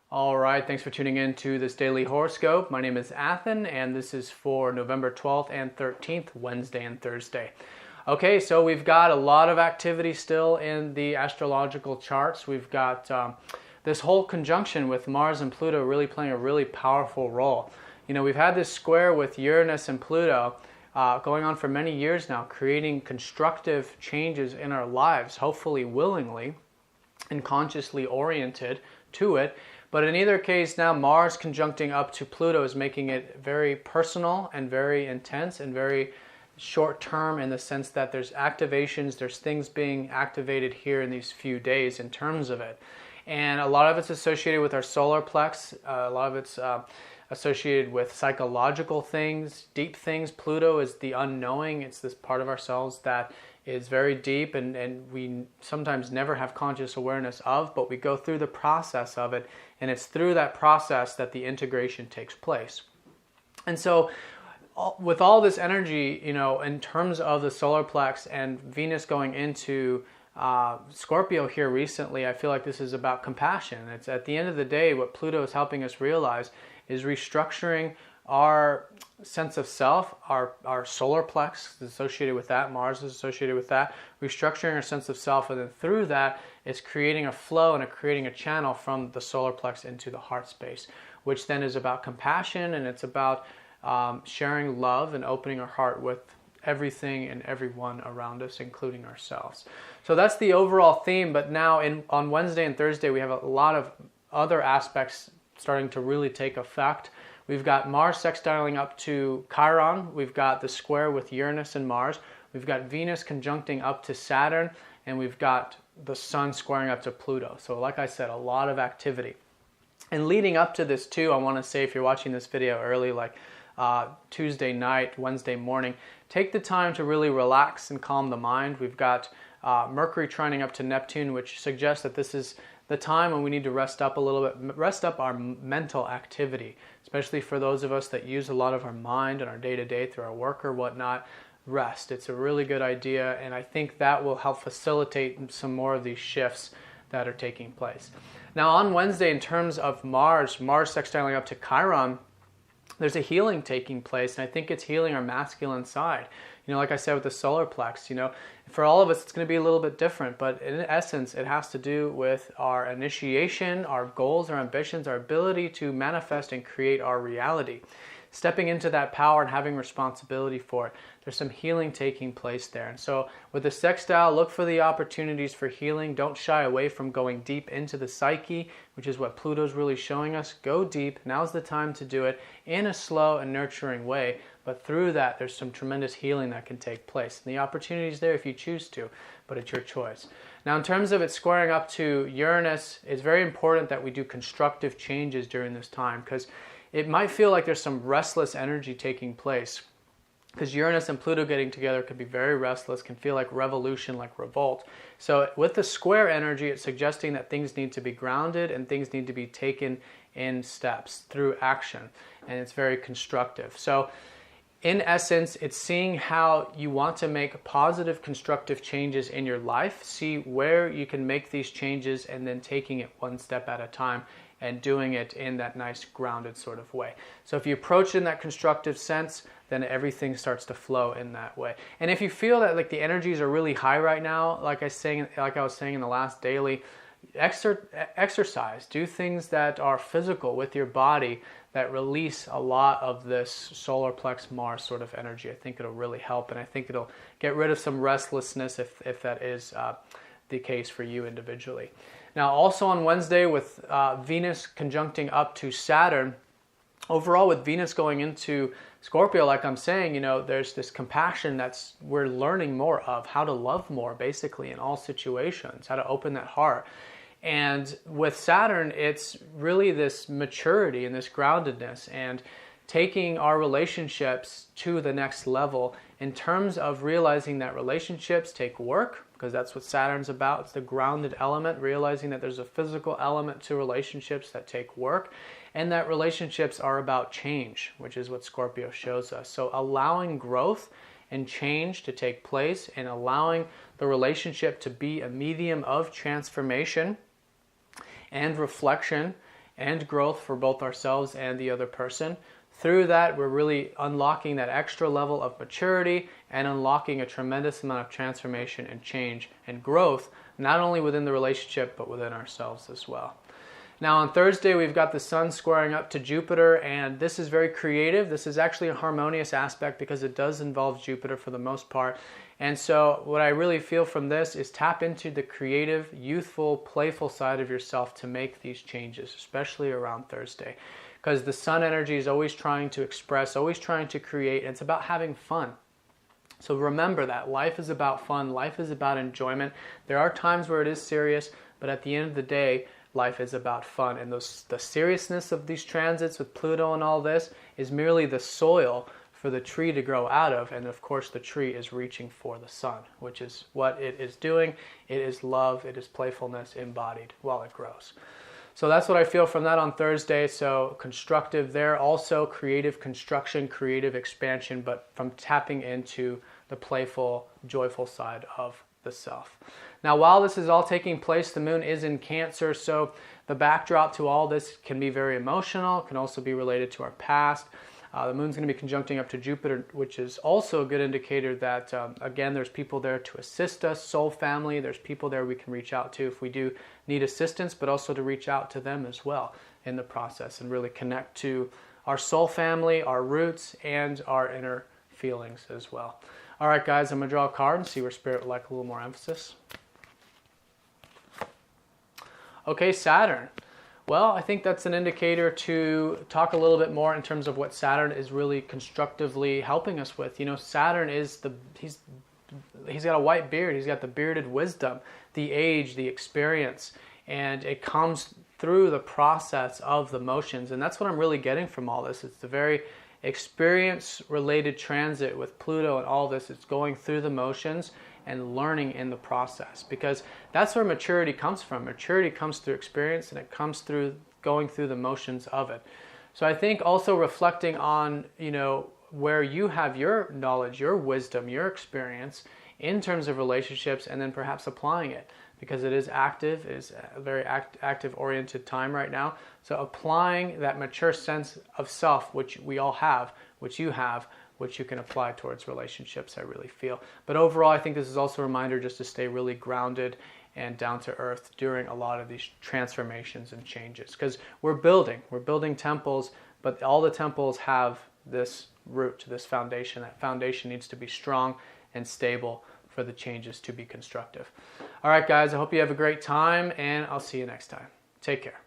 All right, thanks for tuning in to this daily horoscope. My name is Athen, and this is for November 12th and 13th, Wednesday and Thursday. Okay, so we've got a lot of activity still in the astrological charts. We've got this whole conjunction with Mars and Pluto really playing a really powerful role. You know, we've had this square with Uranus and Pluto going on for many years now, creating constructive changes in our lives, hopefully willingly and consciously oriented to it. But in either case, now Mars conjuncting up to Pluto is making it very personal and very intense and very short term, in the sense that there's activations, there's things being activated here in these few days in terms of it. And a lot of it's associated with our solar plex, a lot of it's associated with psychological things, deep things. Pluto is the unknowing. It's this part of ourselves that is very deep and we sometimes never have conscious awareness of, but we go through the process of it, and it's through that process that the integration takes place. And so with all this energy, you know, in terms of the solar plex and Venus going into Scorpio here recently, I feel like this is about compassion. It's at the end of the day, what Pluto is helping us realize is restructuring our sense of self. Our solar plex is associated with that, Mars is associated with that, restructuring our sense of self, and then through that it's creating a flow and creating a channel from the solar plex into the heart space, which then is about compassion, and it's about sharing love and opening our heart with everything and everyone around us, including ourselves. So that's the overall theme. But now on Wednesday and Thursday we have a lot of other aspects starting to really take effect. We've got Mars sextiling up to Chiron. We've got the square with Uranus and Mars. We've got Venus conjuncting up to Saturn, and we've got the Sun squaring up to Pluto. So like I said, a lot of activity. And leading up to this too, I want to say, if you're watching this video early, like Tuesday night, Wednesday morning, take the time to really relax and calm the mind. We've got Mercury trining up to Neptune, which suggests that this is the time when we need to rest up a little bit, rest up our mental activity, especially for those of us that use a lot of our mind in our day-to-day through our work or whatnot. Rest. It's a really good idea, and I think that will help facilitate some more of these shifts that are taking place. Now on Wednesday, in terms of Mars sextiling up to Chiron, there's a healing taking place, and I think it's healing our masculine side. You know, like I said with the solar plex, you know, for all of us it's going to be a little bit different, but in essence it has to do with our initiation, our goals, our ambitions, our ability to manifest and create our reality. Stepping into that power and having responsibility for it. There's some healing taking place there. And so with the sextile, look for the opportunities for healing. Don't shy away from going deep into the psyche, which is what Pluto's really showing us. Go deep. Now's the time to do it in a slow and nurturing way. But through that, there's some tremendous healing that can take place. And the opportunity is there if you choose to, but it's your choice. Now, in terms of it squaring up to Uranus, it's very important that we do constructive changes during this time, because it might feel like there's some restless energy taking place, because Uranus and Pluto getting together could be very restless, can feel like revolution, like revolt. So with the square energy, it's suggesting that things need to be grounded and things need to be taken in steps through action, and it's very constructive. So in essence, it's seeing how you want to make positive, constructive changes in your life, see where you can make these changes, and then taking it one step at a time and doing it in that nice grounded sort of way. So if you approach it in that constructive sense, then everything starts to flow in that way. And if you feel that like the energies are really high right now, like I was saying in the last daily, exercise, do things that are physical with your body that release a lot of this solar plex Mars sort of energy. I think it'll really help, and I think it'll get rid of some restlessness if that is the case for you individually. Now also on Wednesday with Venus conjuncting up to Saturn, overall with Venus going into Scorpio, like I'm saying, you know, there's this compassion that's we're learning more of, how to love more basically in all situations, how to open that heart. And with Saturn, it's really this maturity and this groundedness and taking our relationships to the next level in terms of realizing that relationships take work, because that's what Saturn's about. It's the grounded element, realizing that there's a physical element to relationships that take work, and that relationships are about change, which is what Scorpio shows us. So allowing growth and change to take place and allowing the relationship to be a medium of transformation and reflection and growth for both ourselves and the other person. Through that, we're really unlocking that extra level of maturity and unlocking a tremendous amount of transformation and change and growth, not only within the relationship, but within ourselves as well. Now on Thursday, we've got the Sun squaring up to Jupiter, and this is very creative. This is actually a harmonious aspect because it does involve Jupiter for the most part. And so what I really feel from this is tap into the creative, youthful, playful side of yourself to make these changes, especially around Thursday. Because the Sun energy is always trying to express, always trying to create, and it's about having fun. So remember that life is about fun, life is about enjoyment. There are times where it is serious, but at the end of the day, life is about fun. And the seriousness of these transits with Pluto and all this is merely the soil for the tree to grow out of. And of course, the tree is reaching for the sun, which is what it is doing. It is love, it is playfulness embodied while it grows. So that's what I feel from that on Thursday. So constructive there, also creative construction, creative expansion, but from tapping into the playful, joyful side of the self. Now, while this is all taking place, the moon is in Cancer, so the backdrop to all this can be very emotional, can also be related to our past. The moon's going to be conjuncting up to Jupiter, which is also a good indicator that, again, there's people there to assist us, soul family. There's people there we can reach out to if we do need assistance, but also to reach out to them as well in the process and really connect to our soul family, our roots, and our inner feelings as well. All right, guys, I'm going to draw a card and see where Spirit would like a little more emphasis. Okay, Saturn. Well, I think that's an indicator to talk a little bit more in terms of what Saturn is really constructively helping us with. You know, Saturn is he's got a white beard. He's got the bearded wisdom, the age, the experience, and it comes through the process of the motions. And that's what I'm really getting from all this. It's the very experience-related transit with Pluto and all this. It's going through the motions and learning in the process, because that's where maturity comes from. Maturity comes through experience, and it comes through going through the motions of it. So I think also reflecting on, you know, where you have your knowledge, your wisdom, your experience in terms of relationships, and then perhaps applying it, because it is active, it is a very active-oriented time right now. So applying that mature sense of self, which we all have, which you have, which you can apply towards relationships, I really feel. But overall, I think this is also a reminder just to stay really grounded and down to earth during a lot of these transformations and changes. Because we're building temples, but all the temples have this root, this foundation. That foundation needs to be strong and stable for the changes to be constructive. All right, guys, I hope you have a great time, and I'll see you next time. Take care.